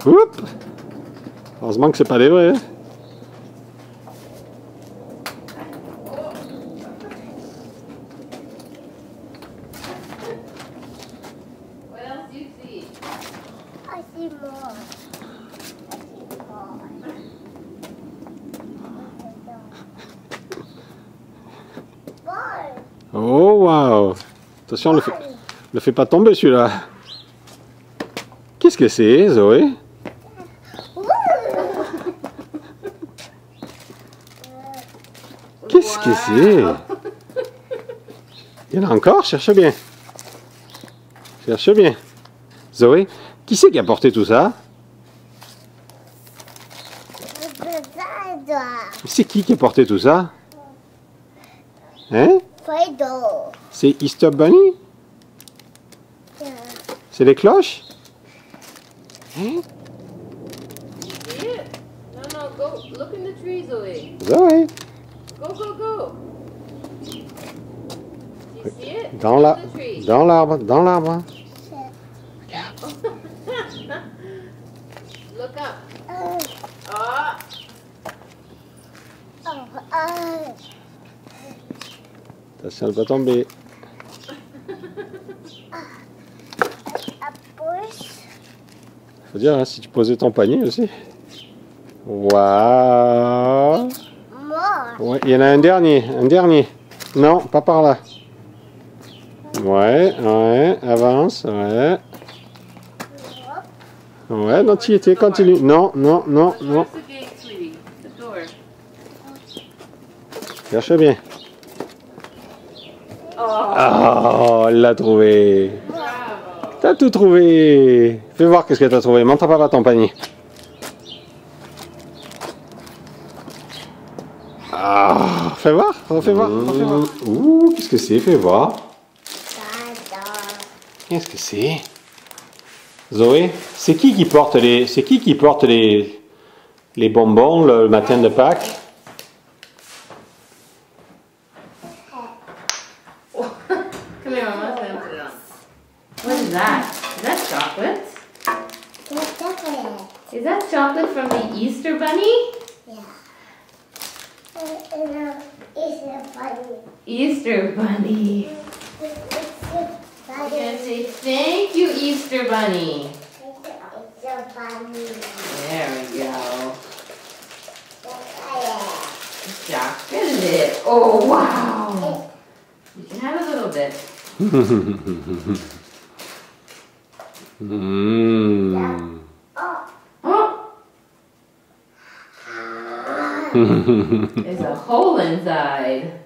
Oups! Heureusement que c'est pas des vrais. Hein? What else do you see? I see more. Ball. Oh waouh! Attention, le fais pas tomber celui-là. Qu'est-ce que c'est, Zoé? Qu'est-ce que c'est? Il y en a encore? Cherche bien. Cherche bien. Zoé, qui c'est qui a porté tout ça? C'est qui a porté tout ça? Hein? Fredo. C'est Easter Bunny? C'est les cloches? Hein? See it? No, no, go look in the tree, Zoe. Zoé, Go, go, go. Do you see it? dans Look in the tree. l'arbre, dans l'arbre. Look up. Oh, Ah, Attention, elle va tomber. a bush. Faut dire, hein, si tu posais ton panier aussi. Waouh! More. Ouais, il y en a un dernier, Non, pas par là. Ouais, avance, ouais. Ouais, non, tu y étais, continue. Non. where's the gate, sweetie? The door. Cherche bien. Oh, Oh, elle l'a trouvé. bravo. T'as tout trouvé. Fais voir qu'est-ce que t'as trouvé. Montre à papa ton panier. Ah, fais voir, refais voir. Ouh, qu'est-ce que c'est? Fais voir. Qu'est-ce que c'est? Zoé, c'est qui porte les bonbons le matin de Pâques? Come here, Mama. Let me put it on. What is that? Is that chocolate? Is that chocolate from the Easter Bunny? Easter Bunny. I'm gonna say thank you, Easter Bunny. There we go. Chocolate. Oh, wow. You can have a little bit. Mmh. Oh! There's a hole inside.